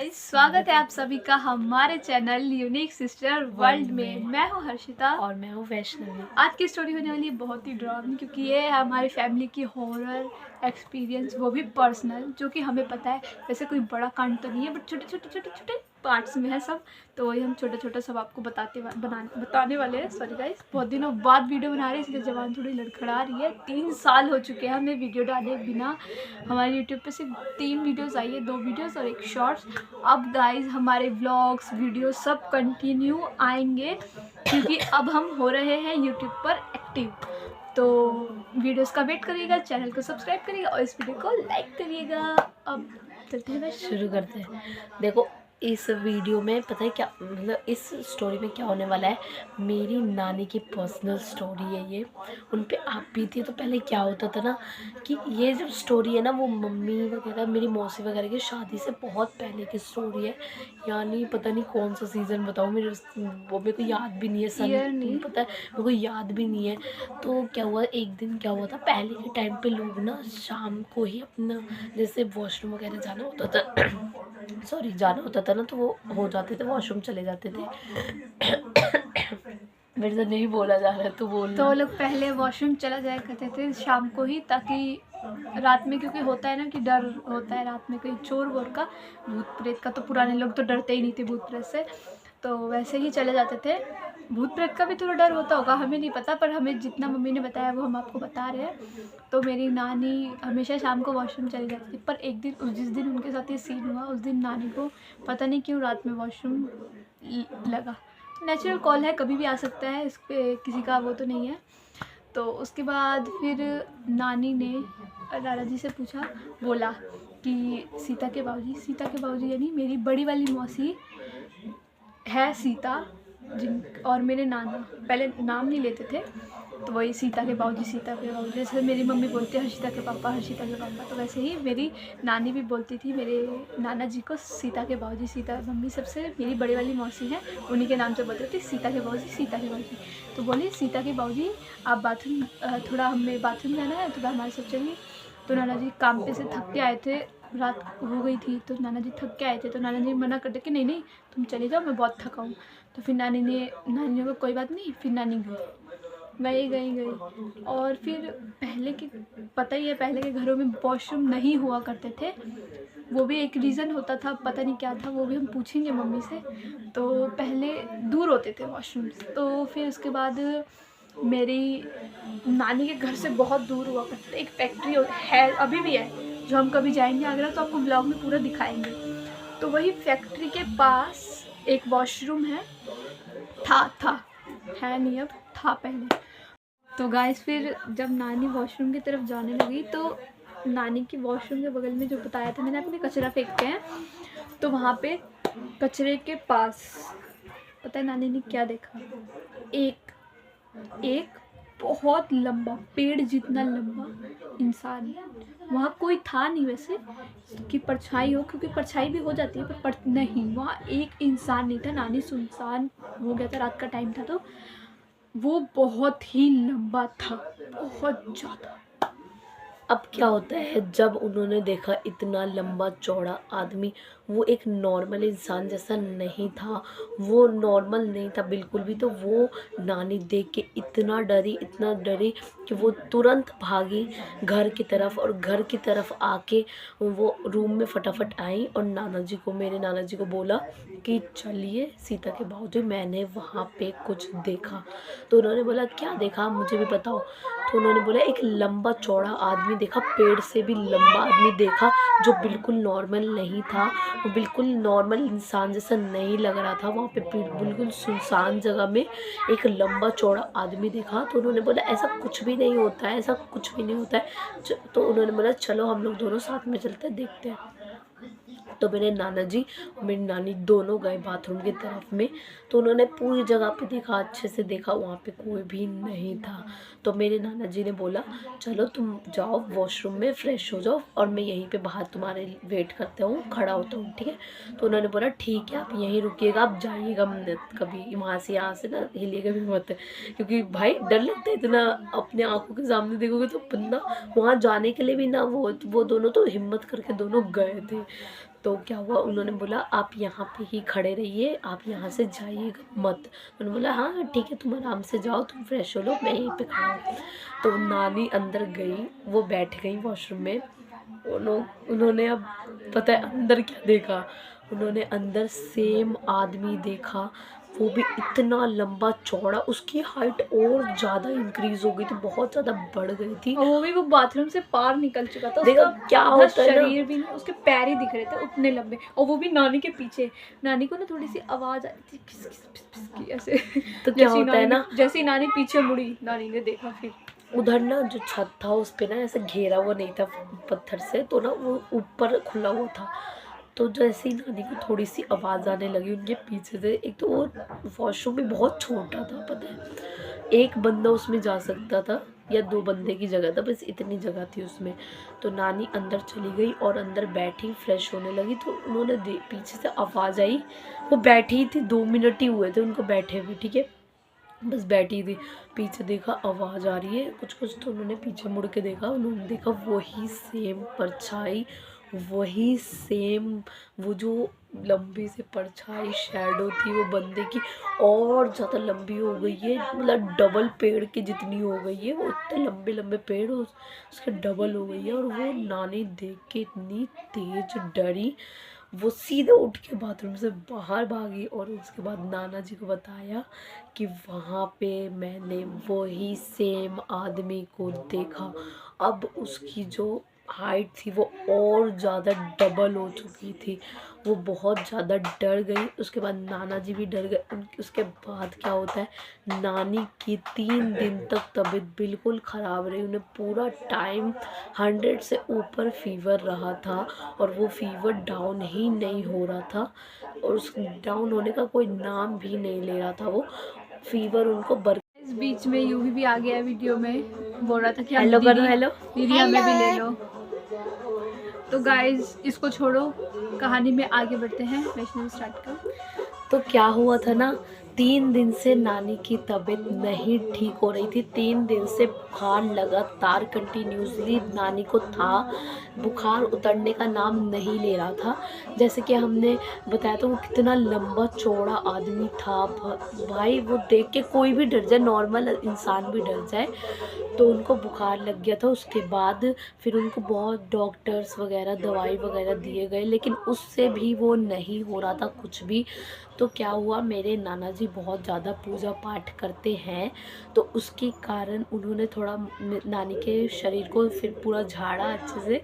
Guys, स्वागत है आप सभी का हमारे चैनल यूनिक सिस्टर वर्ल्ड में। मैं हूँ हर्षिता और मैं हूँ वैष्णवी। आज की स्टोरी होने वाली है बहुत ही डरावनी, क्योंकि ये है हमारी फैमिली की हॉरर एक्सपीरियंस, वो भी पर्सनल, जो कि हमें पता है। वैसे कोई बड़ा कांड तो नहीं है, बट छोटे छोटे छोटे छोटे पार्ट्स में है सब, तो वही हम छोटा छोटा सब आपको बताने वाले हैं। सॉरी गाइस, बहुत दिनों बाद वीडियो बना रहे हैं, इसलिए जबान थोड़ी लड़खड़ा रही है। 3 साल हो चुके हैं हमें वीडियो डाले बिना। हमारे यूट्यूब पे सिर्फ 3 वीडियोज़ आई है, 2 वीडियोज़ और 1 शॉर्ट्स। अब गाइस हमारे व्लॉग्स वीडियो सब कंटिन्यू आएंगे, क्योंकि अब हम हो रहे हैं यूट्यूब पर एक्टिव। तो वीडियोस का वेट करिएगा, चैनल को सब्सक्राइब करिएगा और इस वीडियो को लाइक करिएगा। अब चलते हैं, शुरू करते हैं। देखो, इस वीडियो में पता है क्या, मतलब इस स्टोरी में क्या होने वाला है। मेरी नानी की पर्सनल स्टोरी है ये, उन पे आप बीती है। तो पहले क्या होता था ना कि ये जो स्टोरी है ना, वो मम्मी वगैरह, मेरी मौसी वगैरह की शादी से बहुत पहले की स्टोरी है। यानी पता नहीं कौन सा सीज़न बताऊँ, वो मेरे को याद भी नहीं है, ईयर सन नहीं पता है मेरे को, याद भी नहीं है। तो क्या हुआ, एक दिन क्या हुआ था, पहले के टाइम पे लोग ना शाम को ही अपना जैसे वॉशरूम वगैरह जाना होता था सॉरी जाना होता था ना, तो वो हो जाते थे, वॉशरूम चले जाते थे। मेरे से नहीं बोला जा रहा है तो बोलना। तो वो लोग पहले वॉशरूम चला जाया करते थे शाम को ही, ताकि रात में, क्योंकि होता है ना कि डर होता है रात में कहीं चोर वोर का, भूत प्रेत का। तो पुराने लोग तो डरते ही नहीं थे भूत प्रेत से, तो वैसे ही चले जाते थे। भूत प्रेत का भी थोड़ा डर होता होगा, हमें नहीं पता, पर हमें जितना मम्मी ने बताया वो हम आपको बता रहे हैं। तो मेरी नानी हमेशा शाम को वॉशरूम चली जाती थी, पर एक दिन, जिस दिन उनके साथ ये सीन हुआ, उस दिन नानी को पता नहीं क्यों रात में वॉशरूम लगा। नेचुरल कॉल है, कभी भी आ सकता है, इस पे किसी का वो तो नहीं है। तो उसके बाद फिर नानी ने नाना जी से पूछा, बोला कि सीता के बाबूजी यानी मेरी बड़ी वाली मौसी है सीता, जिन और मेरे नाना पहले नाम नहीं लेते थे, तो वही सीता के बाबूजी, जैसे मेरी मम्मी बोलती है हर्षिता के पापा, तो वैसे ही मेरी नानी भी बोलती थी मेरे नाना जी को सीता के बाबूजी। सीता मम्मी सबसे मेरी बड़ी वाली मौसी है, उन्हीं के नाम से बोलती थी सीता के बाबूजी। तो बोली सीता के बाबूजी आप बाथरूम, थोड़ा हमें बाथरूम जाना है, थोड़ा हमारे साथ चलिए। तो नाना जी काम पे से थक के आए थे, रात हो गई थी, तो नाना जी थक के आए थे, तो नाना जी मना करते कि नहीं नहीं तुम चले जाओ, मैं बहुत थका हूँ। तो फिर नानी ने को कोई बात नहीं, फिर नानी गई। और फिर पहले के, पता ही है, पहले के घरों में वॉशरूम नहीं हुआ करते थे, वो भी एक रीज़न होता था, पता नहीं क्या था, वो भी हम पूछेंगे मम्मी से। तो पहले दूर होते थे वॉशरूम्स, तो फिर उसके बाद मेरी नानी के घर से बहुत दूर हुआ करता था एक फैक्ट्री है, अभी भी है, जो हम कभी जाएंगे आगरा तो आपको ब्लॉग में पूरा दिखाएंगे। तो वही फैक्ट्री के पास एक वॉशरूम है, था है नहीं अब, था पहले। तो गाइस फिर जब नानी वॉशरूम की तरफ जाने लगी, तो नानी की वॉशरूम के बगल में, जो बताया था मैंने, अपने कचरा फेंकते हैं, तो वहाँ पे कचरे के पास पता है नानी ने क्या देखा, एक बहुत लंबा, पेड़ जितना लंबा इंसान। वहाँ कोई था नहीं वैसे कि परछाई हो, क्योंकि परछाई भी हो जाती है, पर नहीं, वहाँ एक इंसान नहीं था। नानी सुनसान हो गया था, रात का टाइम था, तो वो बहुत ही लंबा था, बहुत ज़्यादा। अब क्या होता है, जब उन्होंने देखा इतना लंबा चौड़ा आदमी, वो एक नॉर्मल इंसान जैसा नहीं था, वो नॉर्मल नहीं था बिल्कुल भी। तो वो नानी देख के इतना डरी कि वो तुरंत भागी घर की तरफ, और घर की तरफ आके वो रूम में फटाफट आई और मेरे नाना जी को बोला कि चलिए सीता के बाबूजी, मैंने वहाँ पे कुछ देखा। तो उन्होंने बोला क्या देखा, मुझे भी बताओ। तो उन्होंने बोला एक लंबा चौड़ा आदमी देखा, पेड़ से भी लंबा आदमी देखा, जो बिल्कुल नॉर्मल नहीं था, वो बिल्कुल नॉर्मल इंसान जैसा नहीं लग रहा था। वहाँ पे बिल्कुल सुनसान जगह में एक लंबा चौड़ा आदमी देखा। तो उन्होंने बोला ऐसा कुछ भी नहीं होता है, ऐसा कुछ भी नहीं होता है। तो उन्होंने बोला चलो हम लोग दोनों साथ में चलते हैं, देखते हैं। तो मेरे नाना जी और मेरी नानी दोनों गए बाथरूम की तरफ में। तो उन्होंने पूरी जगह पे देखा, अच्छे से देखा, वहाँ पे कोई भी नहीं था। तो मेरे नाना जी ने बोला चलो तुम जाओ वॉशरूम में फ्रेश हो जाओ, और मैं यहीं पे बाहर तुम्हारे वेट करता हूँ, खड़ा होता हूँ, ठीक है। तो उन्होंने बोला ठीक है, आप यहीं रुकिएगा, आप जाइएगा मत कभी वहाँ से, यहाँ से ना हिलिएगा भी मत, क्योंकि भाई डर लगता है इतना, अपने आंखों के सामने देखोगे तो बंदा। वहाँ जाने के लिए भी ना वो दोनों तो हिम्मत करके दोनों गए थे। तो क्या हुआ, उन्होंने बोला आप यहाँ पे ही खड़े रहिए, आप यहाँ से जाइएगा मत। उन्होंने बोला हाँ ठीक है, तुम आराम से जाओ, तुम फ्रेश हो लो, मैं यहीं पे खड़ा हूँ। तो नानी अंदर गई, वो बैठ गई वॉशरूम में। उन्होंने अब पता है अंदर क्या देखा, उन्होंने अंदर सेम आदमी देखा, वो भी इतना लंबा चौड़ा, उसकी हाइट और ज़्यादा इंक्रीज हो गई थी, बहुत ज़्यादा बढ़ गई थी। और वो भी वो बाथरूम से पार निकल चुका था, देखो उसका क्या आधा होता है ना, शरीर भी नहीं, उसके पैर ही दिख रहे थे उतने लंबे, और वो भी नानी के पीछे। नानी को ना थोड़ी सी आवाज आ रही थी फिस फिस फिस फिस की ऐसे। तो क्या होता है ना, जैसे ही नानी पीछे मुड़ी, नानी ने देखा फिर उधर ना जो छत था उस पे ना ऐसे घेरा हुआ नहीं था पत्थर से, तो ना वो ऊपर खुला हुआ था। तो जैसे ही नानी को थोड़ी सी आवाज़ आने लगी उनके पीछे से, एक तो वो वॉशरूम भी बहुत छोटा था, पता है एक बंदा उसमें जा सकता था या 2 बंदे की जगह था, बस इतनी जगह थी उसमें। तो नानी अंदर चली गई और अंदर बैठी फ्रेश होने लगी, तो उन्होंने पीछे से आवाज़ आई, वो बैठी थी 2 मिनट ही हुए थे उनको बैठे हुए, ठीक है, बस बैठी थी, पीछे देखा आवाज़ आ रही है कुछ कुछ, तो उन्होंने पीछे मुड़ के देखा, उन्होंने देखा वही सेम परछाई, वही सेम वो जो लंबी सी परछाई शैडो थी वो बंदे की और ज़्यादा लंबी हो गई है, मतलब डबल पेड़ के जितनी हो गई है, वो इतने लंबे लंबे पेड़ उसके डबल हो गई है। और वो नानी देख के इतनी तेज डरी, वो सीधे उठ के बाथरूम से बाहर भागी और उसके बाद नाना जी को बताया कि वहाँ पे मैंने वही सेम आदमी को देखा। अब उसकी जो हाइट थी वो और ज़्यादा डबल हो चुकी थी, वो बहुत ज़्यादा डर गई। उसके बाद नाना जी भी डर गए। उसके बाद क्या होता है, नानी की 3 दिन तक तबीयत बिल्कुल ख़राब रही, उन्हें पूरा टाइम 100 से ऊपर फीवर रहा था और वो फीवर डाउन ही नहीं हो रहा था, और उस डाउन होने का कोई नाम भी नहीं ले रहा था, वो फीवर उनको इस बीच में यूवी भी आ गया वीडियो में, बोल रहा था कि हेलो करो, हेलो दीदी हमें भी ले लो। तो गाइज इसको छोड़ो, कहानी में आगे बढ़ते हैं, वैष्णवी स्टार्ट कर। तो क्या हुआ था ना, 3 दिन से नानी की तबीयत नहीं ठीक हो रही थी, 3 दिन से बुखार लगातार कंटिन्यूसली नानी को था, बुखार उतरने का नाम नहीं ले रहा था। जैसे कि हमने बताया तो वो कितना लंबा चौड़ा आदमी था, भाई वो देख के कोई भी डर जाए, नॉर्मल इंसान भी डर जाए। तो उनको बुखार लग गया था, उसके बाद फिर उनको बहुत डॉक्टर्स वगैरह दवाई वगैरह दिए गए, लेकिन उससे भी वो नहीं हो रहा था कुछ भी। तो क्या हुआ, मेरे नाना जी बहुत ज़्यादा पूजा पाठ करते हैं, तो उसके कारण उन्होंने थोड़ा नानी के शरीर को फिर पूरा झाड़ा अच्छे से,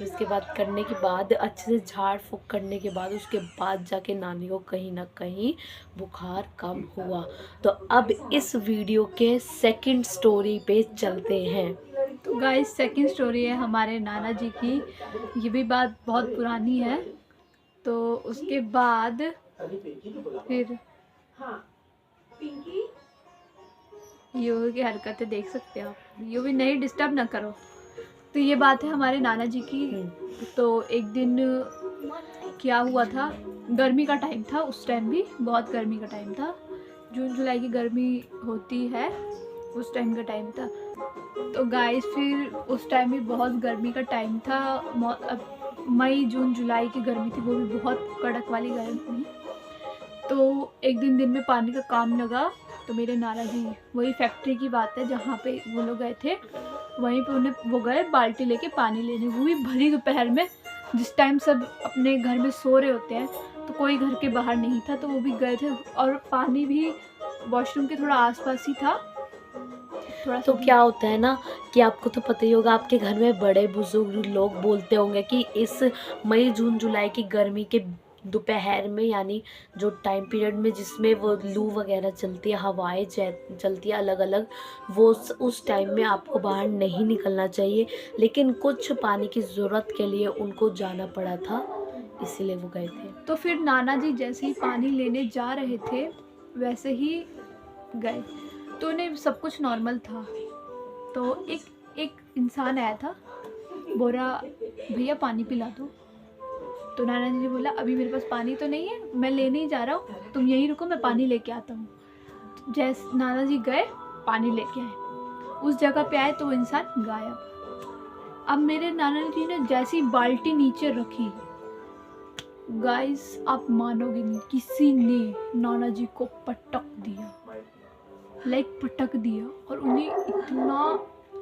उसके बाद करने के बाद अच्छे से झाड़ फूँक करने के बाद उसके बाद जाके नानी को कहीं ना कहीं बुखार कम हुआ। तो अब इस वीडियो के सेकंड स्टोरी पे चलते हैं। तो गाइस सेकंड स्टोरी है हमारे नाना जी की, ये भी बात बहुत पुरानी है। तो उसके बाद फिर यूवी की हरकतें देख सकते हो आप, यूवी नहीं डिस्टर्ब ना करो। तो ये बात है हमारे नाना जी की। तो एक दिन क्या हुआ था, गर्मी का टाइम था, उस टाइम भी बहुत गर्मी का टाइम था, जून जुलाई की गर्मी होती है उस टाइम का टाइम था। तो गाइस फिर उस टाइम भी बहुत गर्मी का टाइम था, मई जून जुलाई की गर्मी थी, वो भी बहुत कड़क वाली गर्मी। तो एक दिन में पानी का काम लगा, तो मेरे नाना जी, वही फैक्ट्री की बात है जहाँ पे वो लोग गए थे, वहीं पे उन्हें वो गए बाल्टी लेके पानी लेने, वो भी भरी दोपहर में, जिस टाइम सब अपने घर में सो रहे होते हैं, तो कोई घर के बाहर नहीं था, तो वो भी गए थे, और पानी भी वॉशरूम के थोड़ा आसपास ही था थोड़ा। तो क्या होता है ना कि आपको तो पता ही होगा, आपके घर में बड़े बुजुर्ग लोग बोलते होंगे कि इस मई जून जुलाई की गर्मी के दोपहर में, यानी जो टाइम पीरियड में जिसमें वो लू वगैरह चलती है, हवाएं चलती है अलग अलग, वो उस टाइम में आपको बाहर नहीं निकलना चाहिए, लेकिन कुछ पानी की ज़रूरत के लिए उनको जाना पड़ा था, इसीलिए वो गए थे। तो फिर नाना जी जैसे ही पानी लेने जा रहे थे वैसे ही गए, तो उन्हें सब कुछ नॉर्मल था। तो एक इंसान आया था, बोला भैया पानी पिला दो। तो नाना जी ने बोला अभी मेरे पास पानी तो नहीं है, मैं लेने ही जा रहा हूँ, तुम यहीं रुको, मैं पानी लेके आता हूँ। जैसे नाना जी गए पानी लेके आए, उस जगह पे आए तो वो इंसान गायब। अब मेरे नाना जी ने जैसी बाल्टी नीचे रखी, गाइस आप मानोगे नहीं, किसी ने नाना जी को पटक दिया, लाइक पटक दिया, और उन्हें इतना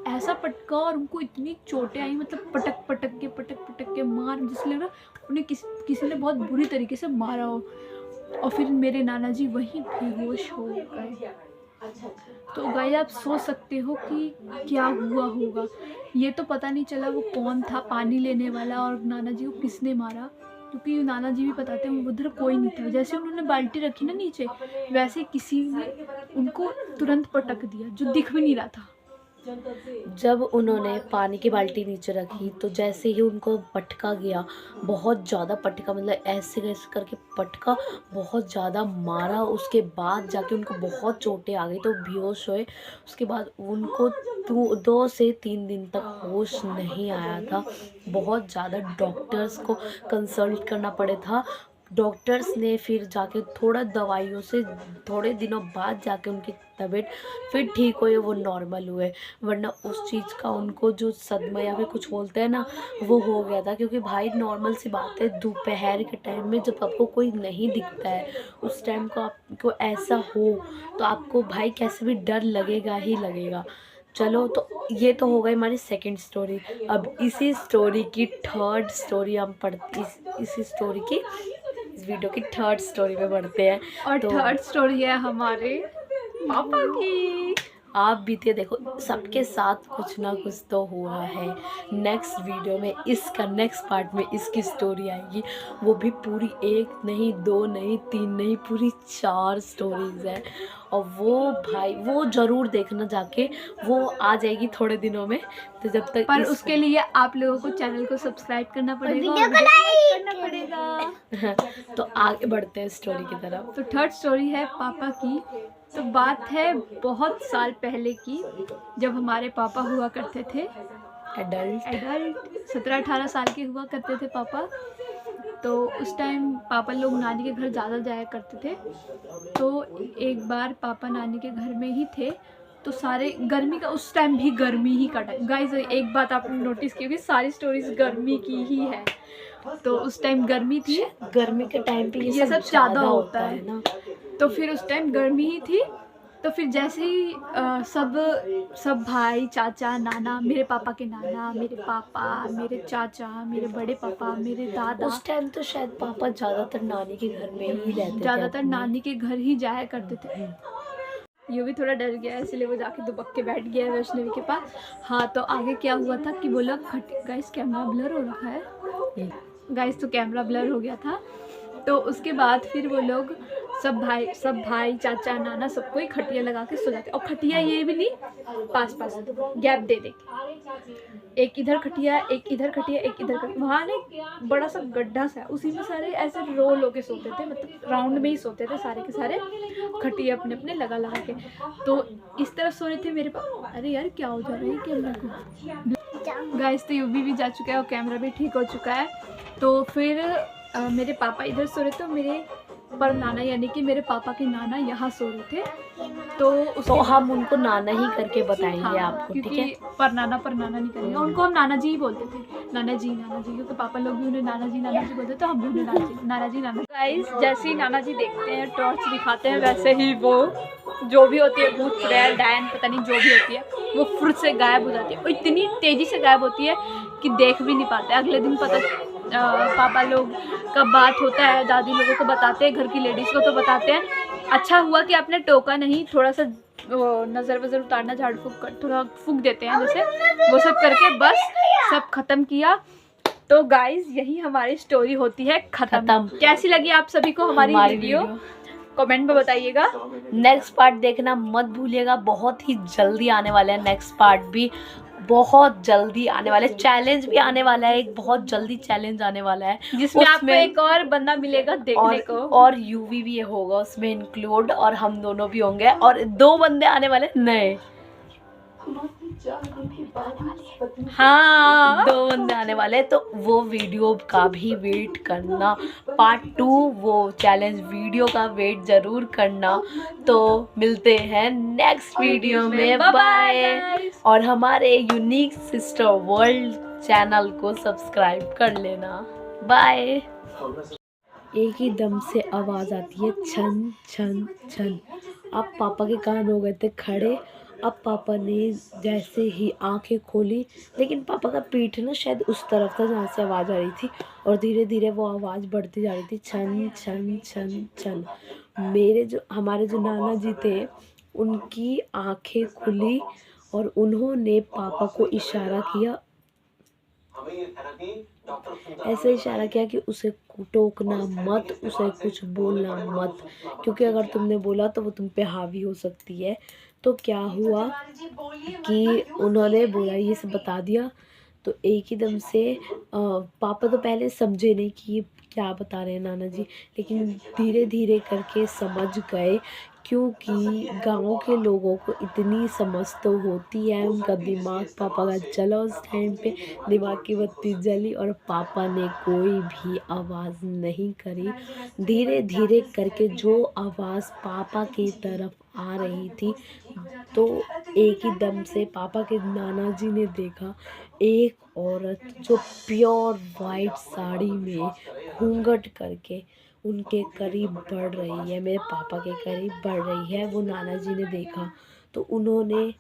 ऐसा पटका और उनको इतनी चोटें आई, मतलब पटक पटक के मार, जिससे लग रहा उन्हें किसी ने बहुत बुरी तरीके से मारा हो। और फिर मेरे नाना जी वहीं बेहोश हो गए। तो गाइस आप सोच सकते हो कि क्या हुआ होगा। ये तो पता नहीं चला वो कौन था पानी लेने वाला और नाना जी को किसने मारा, क्योंकि नाना जी भी बताते हैं उधर कोई नहीं था। जैसे उन्होंने बाल्टी रखी ना नीचे, वैसे किसी ने उनको तुरंत पटक दिया जो दिख भी नहीं रहा था। जब उन्होंने पानी की बाल्टी नीचे रखी तो जैसे ही उनको पटका गया, बहुत ज़्यादा पटका, मतलब ऐसे ऐसे करके पटका, बहुत ज़्यादा मारा। उसके बाद जाके उनको बहुत चोटें आ गई तो बेहोश हुए। उसके बाद उनको 2 से 3 दिन तक होश नहीं आया था। बहुत ज़्यादा डॉक्टर्स को कंसल्ट करना पड़ा था। डॉक्टर्स ने फिर जाके थोड़ा दवाइयों से थोड़े दिनों बाद जाके उनकी तबीयत फिर ठीक हुई, वो नॉर्मल हुए। वरना उस चीज़ का उनको जो सदमा या फिर कुछ बोलते हैं ना, वो हो गया था। क्योंकि भाई नॉर्मल सी बात है, दोपहर के टाइम में जब आपको कोई नहीं दिखता है, उस टाइम को आपको ऐसा हो तो आपको भाई कैसे भी डर लगेगा ही लगेगा। चलो, तो ये तो हो गई हमारी सेकंड स्टोरी। अब इसी स्टोरी की थर्ड स्टोरी हम इसी स्टोरी की, इस वीडियो की थर्ड स्टोरी पे बढ़ते हैं। और तो थर्ड स्टोरी है हमारे पापा की। आप बीते देखो, सबके साथ कुछ ना कुछ तो हुआ है। नेक्स्ट वीडियो में इसका नेक्स्ट पार्ट में इसकी स्टोरी आएगी, वो भी पूरी 1 नहीं 2 नहीं 3 नहीं, पूरी 4 स्टोरीज है। और वो भाई वो ज़रूर देखना जाके, वो आ जाएगी थोड़े दिनों में। तो जब तक पर उसके लिए आप लोगों को चैनल को सब्सक्राइब करना पड़ेगा और वीडियो को लाइक करना पड़ेगा। तो आगे बढ़ते हैं स्टोरी की तरफ। तो थर्ड स्टोरी है पापा की। तो बात है बहुत साल पहले की, जब हमारे पापा हुआ करते थे एडल्ट 17-18 साल के हुआ करते थे पापा। तो उस टाइम पापा लोग नानी के घर ज़्यादा जाया करते थे। तो एक बार पापा नानी के घर में ही थे, तो सारे गर्मी का, उस टाइम भी गर्मी ही का टाइम। गाइस एक बात आपने नोटिस की होगी, सारी स्टोरीज गर्मी की ही है। तो उस टाइम गर्मी थी, गर्मी के टाइम पे ये सब ज़्यादा होता है ना। तो फिर उस टाइम गर्मी ही थी। तो फिर जैसे ही सब भाई, चाचा, नाना, मेरे पापा के नाना, मेरे पापा, मेरे चाचा, मेरे बड़े पापा, मेरे दादा, उस टाइम तो शायद पापा ज़्यादातर नानी के घर में ही रहते थे, ज़्यादातर नानी के घर ही जाया करते थे। ये भी थोड़ा डर गया है, इसलिए वो जाके दुबक के बैठ गया है वैष्णवी के पास। हाँ, तो आगे क्या हुआ था कि वो लोग गाइस कैमरा ब्लर हो रखा है गाइस, तो कैमरा ब्लर हो गया था। तो उसके बाद फिर वो लोग सब भाई, चाचा, नाना, सबको ही खटिया लगा के सो जाते। और खटिया ये भी नहीं, पास गैप दे के, एक इधर खटिया, एक इधर खटिया, एक इधर खटिया। वहाँ ना बड़ा सा गड्ढा सा है, उसी में सारे ऐसे रोल होके सोते थे, मतलब राउंड में ही सोते थे सारे के सारे, खटिया अपने अपने लगा के। तो इस तरफ सो रहे थे मेरे पापा। अरे यार क्या हो जा रहा है कैमरा को। गाइस तो यूवी भी जा चुका है और कैमरा भी ठीक हो चुका है। तो फिर मेरे पापा इधर सो रहे थे, मेरे पर नाना यानी कि मेरे पापा के नाना यहाँ सो रहे थे। तो हम उनको नाना ही करके बताएंगे। हाँ, आपको, ठीक है? पर नाना नहीं करेंगे, उनको हम नाना जी ही बोलते थे, नाना जी, क्योंकि पापा लोग भी उन्हें नाना जी बोलते, तो हम भी उन्हें नाना जी। गाइस जैसे ही नाना जी देखते हैं, टॉर्च दिखाते हैं, वैसे ही वो जो भी होती है, भूत, चुड़ैल, डायन, पता नहीं जो भी होती है, वो फुर्र से गायब हो जाती है। और इतनी तेज़ी से गायब होती है कि देख भी नहीं पाते। अगले दिन पता पापा लोग का बात होता है, दादी लोगों को बताते हैं, घर की लेडीज़ को तो बताते हैं। अच्छा हुआ कि आपने टोका नहीं, थोड़ा सा नज़र वज़र उतारना, झाड़ फूक कर थोड़ा फूक देते हैं, जैसे वो सब करके बस सब ख़त्म किया। तो गाइस यही हमारी स्टोरी होती है ख़त्म। कैसी लगी आप सभी को हमारी वीडियो? कमेंट में बताइएगा। नेक्स्ट पार्ट देखना मत भूलिएगा, बहुत ही जल्दी आने वाला है। नेक्स्ट पार्ट भी बहुत जल्दी आने वाले, चैलेंज भी आने वाला है, एक बहुत जल्दी चैलेंज आने वाला है, जिसमें आपको एक और बंदा मिलेगा देखने को, और यूवी भी होगा उसमें इंक्लूड, और हम दोनों भी होंगे, और 2 बंदे आने वाले नए। हाँ, 2 बंदे आने वाले, तो वो वीडियो का भी वेट करना। पार्ट 2 वो चैलेंज वीडियो का वेट जरूर करना। तो मिलते हैं नेक्स्ट वीडियो में, बाय। और हमारे यूनिक सिस्टर वर्ल्ड चैनल को सब्सक्राइब कर लेना। बाय। एक ही दम से आवाज़ आती है छन छन छन। अब पापा के कान हो गए थे खड़े। अब पापा ने जैसे ही आंखें खोली, लेकिन पापा का पीठ ना शायद उस तरफ था जहाँ से आवाज़ आ रही थी, और धीरे धीरे वो आवाज़ बढ़ती जा रही थी, छन छन छन छन। हमारे जो नाना जी थे, उनकी आंखें खुली और उन्होंने पापा को इशारा किया, ऐसे इशारा किया कि उसे टोकना मत, उसे कुछ बोलना मत, क्योंकि अगर तुमने बोला तो वो तुम पे हावी हो सकती है। तो क्या हुआ कि उन्होंने बोला, ये सब बता दिया। तो एक ही दम से पापा तो पहले समझे नहीं कि ये क्या बता रहे हैं नाना जी, लेकिन धीरे धीरे करके समझ गए, क्योंकि गांव के लोगों को इतनी समझ तो होती है। उनका दिमाग पापा का चला उस टाइम पे, दिमाग की बत्ती जली और पापा ने कोई भी आवाज़ नहीं करी। धीरे धीरे करके जो आवाज़ पापा की तरफ आ रही थी, तो एक ही दम से पापा के नाना जी ने देखा एक औरत जो प्योर वाइट साड़ी में घूंघट करके उनके करीब बढ़ रही है, मेरे पापा के करीब बढ़ रही है। वो नाना जी ने देखा तो उन्होंने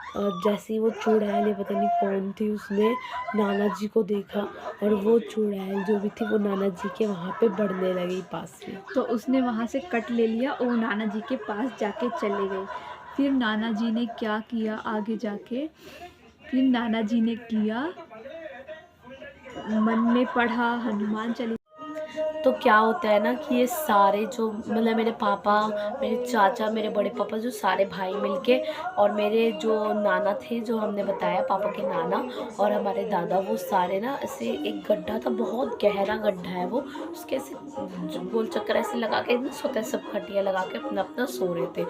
जैसे ही वो चुड़ैल, पता नहीं कौन थी, उसने नाना जी को देखा, और वो चुड़ैल जो भी थी वो नाना जी के वहाँ पे बढ़ने लगी पास में। तो उसने वहाँ से कट ले लिया और वो नाना जी के पास जाके चले गए। फिर नाना जी ने क्या किया आगे जाके, फिर नाना जी ने किया, मन में पढ़ा हनुमान चालीसा। तो क्या होता है ना कि ये सारे जो मतलब मेरे पापा, मेरे चाचा, मेरे बड़े पापा, जो सारे भाई मिलके, और मेरे जो नाना थे, जो हमने बताया पापा के नाना, और हमारे दादा, वो सारे ना ऐसे एक गड्ढा था, बहुत गहरा गड्ढा है वो, उसके ऐसे गोल चक्कर ऐसे लगा के ना सोते, सब खटिया लगा के अपना अपना सो रहे थे।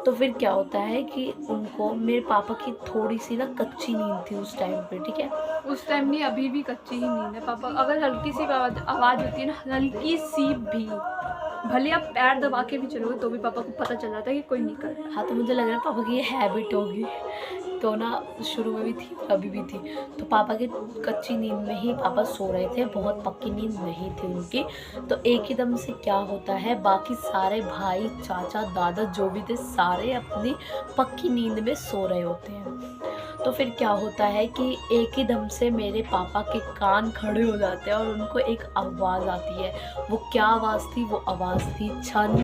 तो फिर क्या होता है कि उनको, मेरे पापा की थोड़ी सी ना कच्ची नींद थी उस टाइम पे, ठीक है। उस टाइम नहीं, अभी भी कच्ची ही नींद है पापा। अगर हल्की सी आवाज़ होती है ना, हल्की सी भी, भले आप पैर दबा के भी चलोगे तो भी पापा को पता चल जाता है कि कोई निकल रहा है। हाँ, तो मुझे लग रहा है पापा की ये हैबिट होगी, तो ना शुरू में भी थी और अभी भी थी। तो पापा की कच्ची नींद में ही पापा सो रहे थे, बहुत पक्की नींद नहीं थी उनकी। तो एक ही दम से क्या होता है, बाकी सारे भाई, चाचा, दादा जो भी थे, सारे अपनी पक्की नींद में सो रहे होते हैं। तो फिर क्या होता है कि एक ही दम से मेरे पापा के कान खड़े हो जाते हैं और उनको एक आवाज़ आती है। वो क्या आवाज़ थी? वो आवाज़ थी छन